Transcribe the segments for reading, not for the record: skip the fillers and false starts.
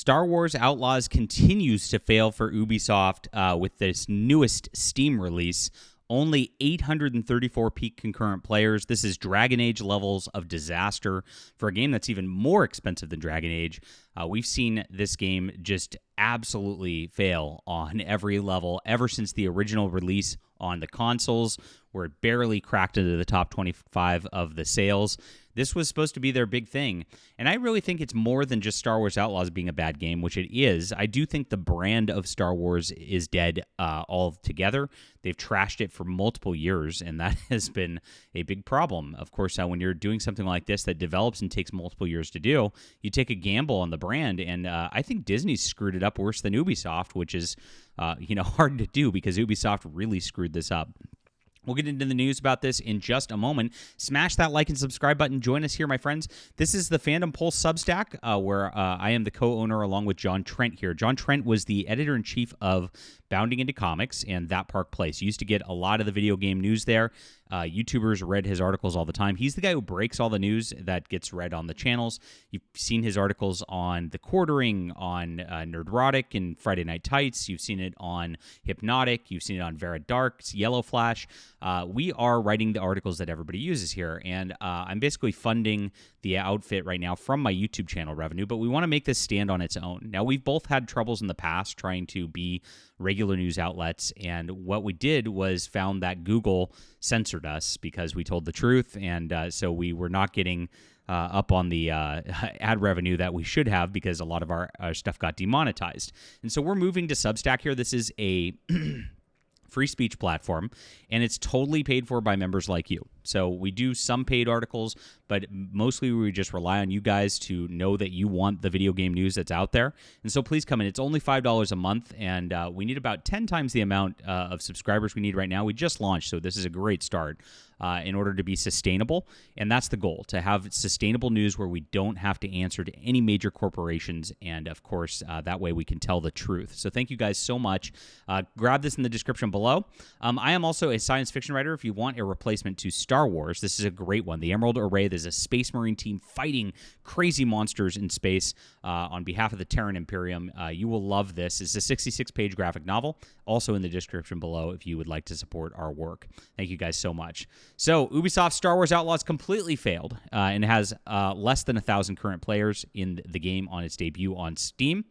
Star Wars Outlaws continues to fail for Ubisoft with this newest Steam release. Only 834 peak concurrent players. This is Dragon Age levels of disaster for a game that's even more expensive than Dragon Age. We've seen this game just absolutely fail on every level ever since the original release on the consoles, where it barely cracked into the top 25 of the sales. This was supposed to be their big thing. And I really think it's more than just Star Wars Outlaws being a bad game, which it is. I do think the brand of Star Wars is dead altogether. They've trashed it for multiple years, and that has been a big problem. Of course, when you're doing something like this that develops and takes multiple years to do, you take a gamble on the brand, and I think Disney's screwed it up worse than Ubisoft, which is hard to do because Ubisoft really screwed this up. We'll get into the news about this in just a moment. Smash that like and subscribe button. Join us here, my friends. This is the Fandom Pulse substack, where I am the co-owner along with John Trent here. John Trent was the editor-in-chief of Bounding Into Comics and That Park Place. He used to get a lot of the video game news there. YouTubers read his articles all the time. He's the guy who breaks all the news that gets read on the channels. You've seen his articles on The Quartering, on Nerdrotic and Friday Night Tights. You've seen it on Hypnotic. You've seen it on Vera Dark's Yellow Flash. We are writing the articles that everybody uses here, and I'm basically funding the outfit right now from my YouTube channel revenue, but we want to make this stand on its own. Now, we've both had troubles in the past trying to be regular news outlets, and what we did was found that Google censored us because we told the truth, and so we were not getting up on the ad revenue that we should have because a lot of our stuff got demonetized. And so we're moving to Substack here. This is a free speech platform, and it's totally paid for by members like you. So we do some paid articles, but mostly we just rely on you guys to know that you want the video game news that's out there. And so please come in. It's only $5 a month, and we need about 10 times the amount of subscribers we need right now. We just launched, so this is a great start in order to be sustainable. And that's the goal, to have sustainable news where we don't have to answer to any major corporations. And, of course, that way we can tell the truth. So thank you guys so much. Grab this in the description below. I am also a science fiction writer. If you want a replacement to Star Wars, this is a great one. The Emerald Array, there's a Space Marine team fighting crazy monsters in space on behalf of the Terran Imperium. You will love this. It's a 66-page graphic novel, also in the description below if you would like to support our work. Thank you guys so much. So Ubisoft Star Wars Outlaws completely failed and has less than 1,000 current players in the game on its debut on Steam.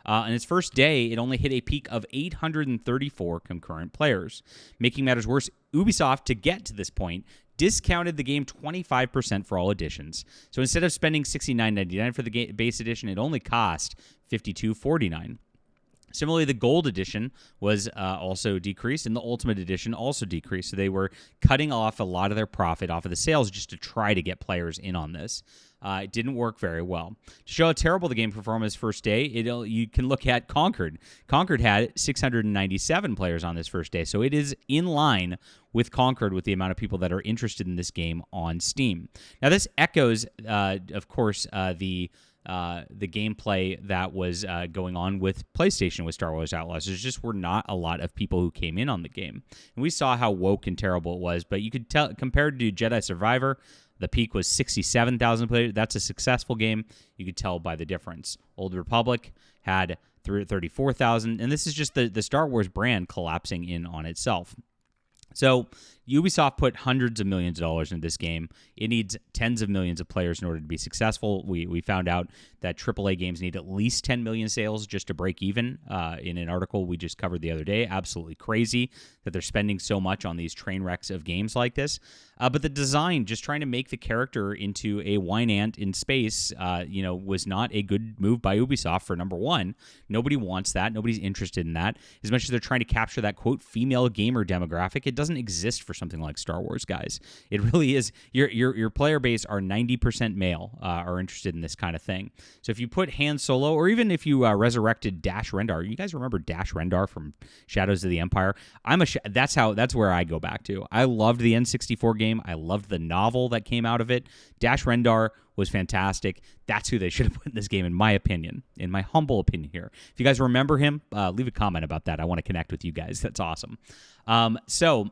On its first day, it only hit a peak of 834 concurrent players. Making matters worse, Ubisoft, to get to this point, discounted the game 25% for all editions. So instead of spending $69.99 for the base edition, it only cost $52.49. Similarly, the Gold Edition was also decreased, and the Ultimate Edition also decreased. So they were cutting off a lot of their profit off of the sales just to try to get players in on this. It didn't work very well. To show how terrible the game performed its first day, you can look at Conquered. Conquered had 697 players on this first day, so it is in line with Conquered with the amount of people that are interested in this game on Steam. Now, this echoes, of course, the gameplay that was going on with PlayStation with Star Wars Outlaws. There just were not a lot of people who came in on the game. And we saw how woke and terrible it was, but you could tell, compared to Jedi Survivor, the peak was 67,000 players. That's a successful game. You could tell by the difference. Old Republic had 34,000, and this is just the Star Wars brand collapsing in on itself. So Ubisoft put hundreds of millions of dollars into this game. It needs tens of millions of players in order to be successful. We found out that AAA games need at least 10 million sales just to break even in an article we just covered the other day. Absolutely crazy that they're spending so much on these train wrecks of games like this. But the design, just trying to make the character into a wine ant in space, was not a good move by Ubisoft for number one. Nobody wants that. Nobody's interested in that. As much as they're trying to capture that, quote, female gamer demographic, it doesn't exist for something like Star Wars, guys. It really is. Your player base are 90% male, are interested in this kind of thing. So if you put Han Solo, or even if you resurrected Dash Rendar, you guys remember Dash Rendar from Shadows of the Empire? That's where I go back to. I loved the N64 game. I loved the novel that came out of it. Dash Rendar was fantastic. That's who they should have put in this game, in my opinion, in my humble opinion here. If you guys remember him, leave a comment about that. I want to connect with you guys. That's awesome. So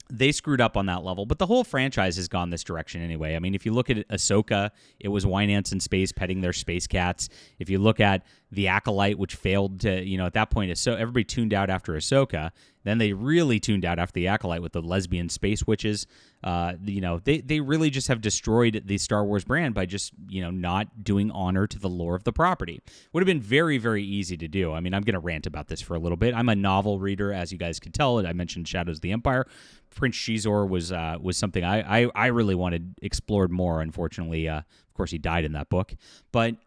they screwed up on that level, but the whole franchise has gone this direction anyway. I mean, if you look at Ahsoka, it was Wynance in space petting their space cats. If you look at The Acolyte, which failed to, at that point, so everybody tuned out after Ahsoka. Then they really tuned out after The Acolyte with the lesbian space witches. They really just have destroyed the Star Wars brand by just, not doing honor to the lore of the property. Would have been very, very easy to do. I mean, I'm going to rant about this for a little bit. I'm a novel reader, as you guys could tell. I mentioned Shadows of the Empire. Prince Shizor was something I really wanted explored more. Unfortunately, of course, he died in that book. But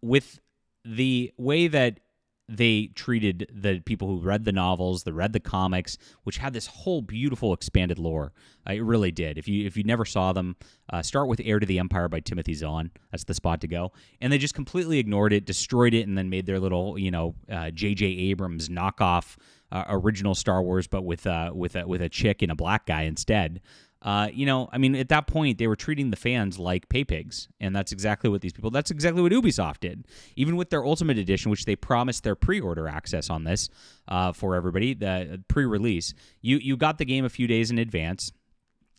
with the way that they treated the people who read the novels, that read the comics, which had this whole beautiful expanded lore. It really did. If you never saw them, start with Heir to the Empire by Timothy Zahn. That's the spot to go. And they just completely ignored it, destroyed it, and then made their little, J.J. Abrams knockoff original Star Wars, but with a chick and a black guy instead. At that point, they were treating the fans like pay pigs, and that's exactly what that's exactly what Ubisoft did. Even with their Ultimate Edition, which they promised their pre-order access on this for everybody, the pre-release, you got the game a few days in advance.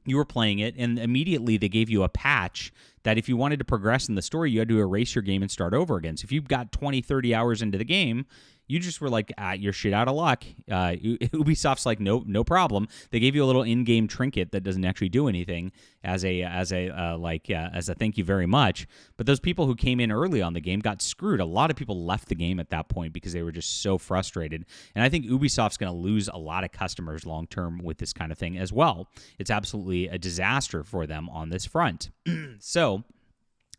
You were playing it, and immediately they gave you a patch that if you wanted to progress in the story, you had to erase your game and start over again. So if you got 20, 30 hours into the game, you just were like, you're shit out of luck. Ubisoft's like, no problem. They gave you a little in-game trinket that doesn't actually do anything as a thank you very much. But those people who came in early on the game got screwed. A lot of people left the game at that point because they were just so frustrated. And I think Ubisoft's going to lose a lot of customers long-term with this kind of thing as well. It's absolutely a disaster for them on this front. So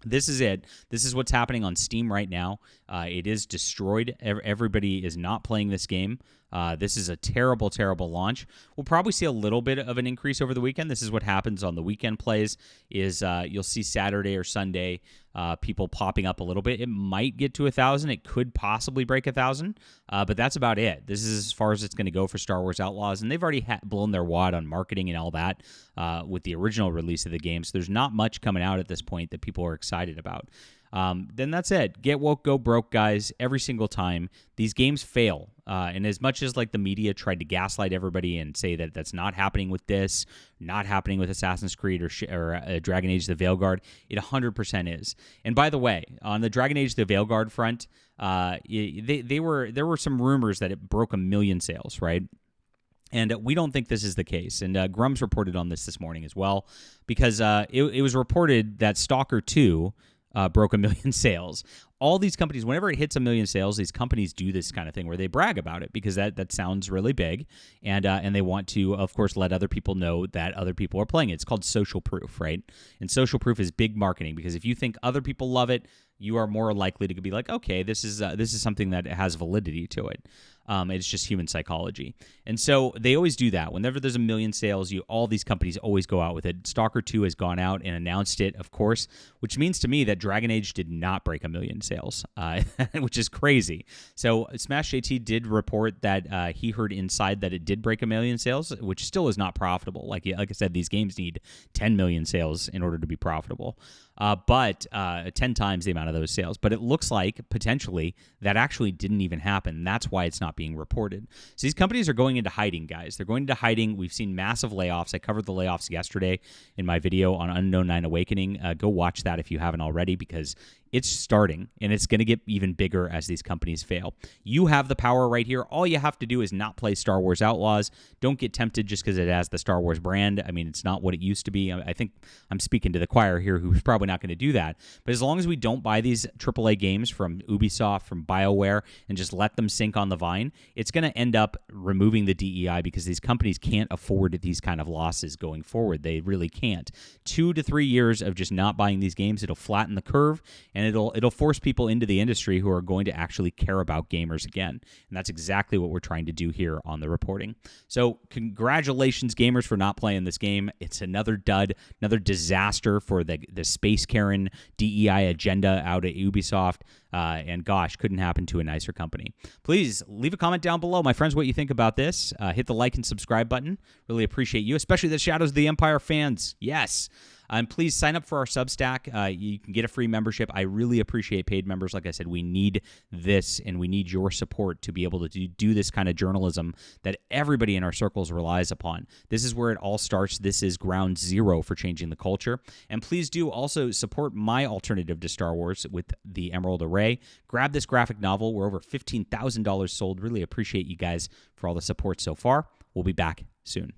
this is it. This is what's happening on Steam right now. It is destroyed. Everybody is not playing this game. This is a terrible, terrible launch. We'll probably see a little bit of an increase over the weekend. This is what happens on the weekend plays is you'll see Saturday or Sunday people popping up a little bit. It might get to 1,000. It could possibly break 1,000, but that's about it. This is as far as it's going to go for Star Wars Outlaws, and they've already blown their wad on marketing and all that with the original release of the game, so there's not much coming out at this point that people are excited about. Then that's it. Get woke, go broke, guys. Every single time these games fail, and as much as like the media tried to gaslight everybody and say that that's not happening with this, not happening with Assassin's Creed or Dragon Age: The Veilguard, it 100% is. And by the way, on the Dragon Age: The Veilguard front, there were some rumors that it broke 1 million sales, right? And we don't think this is the case. And Grum's reported on this morning as well, because it was reported that Stalker 2 broke 1 million sales. All these companies, whenever it hits 1 million sales, these companies do this kind of thing where they brag about it because that sounds really big, and they want to, of course, let other people know that other people are playing it. It's called social proof, right? And social proof is big marketing because if you think other people love it, you are more likely to be like, okay, this is something that has validity to it. It's just human psychology. And so they always do that. Whenever there's 1 million sales, all these companies always go out with it. Stalker 2 has gone out and announced it, of course, which means to me that Dragon Age did not break 1 million sales, which is crazy. So Smash JT did report that he heard inside that it did break 1 million sales, which still is not profitable. Like I said, these games need 10 million sales in order to be profitable. But 10 times the amount of those sales. But it looks like, potentially, that actually didn't even happen. That's why it's not being reported. So these companies are going into hiding, guys. They're going into hiding. We've seen massive layoffs. I covered the layoffs yesterday in my video on Unknown 9 Awakening. Go watch that if you haven't already, because it's starting, and it's going to get even bigger as these companies fail. You have the power right here. All you have to do is not play Star Wars Outlaws. Don't get tempted just because it has the Star Wars brand. I mean, it's not what it used to be. I think I'm speaking to the choir here, who's probably not going to do that. But as long as we don't buy these AAA games from Ubisoft, from BioWare, and just let them sink on the vine, it's going to end up removing the DEI because these companies can't afford these kind of losses going forward. They really can't. 2 to 3 years of just not buying these games, it'll flatten the curve, and it'll force people into the industry who are going to actually care about gamers again. And that's exactly what we're trying to do here on the reporting. So congratulations, gamers, for not playing this game. It's another dud, another disaster for the Space Karen DEI agenda out at Ubisoft. And gosh, couldn't happen to a nicer company. Please leave a comment down below, my friends, what you think about this. Hit the like and subscribe button. Really appreciate you, especially the Shadows of the Empire fans. Yes. And please sign up for our Substack. You can get a free membership. I really appreciate paid members. Like I said, we need this, and we need your support to be able to do this kind of journalism that everybody in our circles relies upon. This is where it all starts. This is ground zero for changing the culture. And please do also support my alternative to Star Wars with the Emerald Array. Grab this graphic novel. We're over $15,000 sold. Really appreciate you guys for all the support so far. We'll be back soon.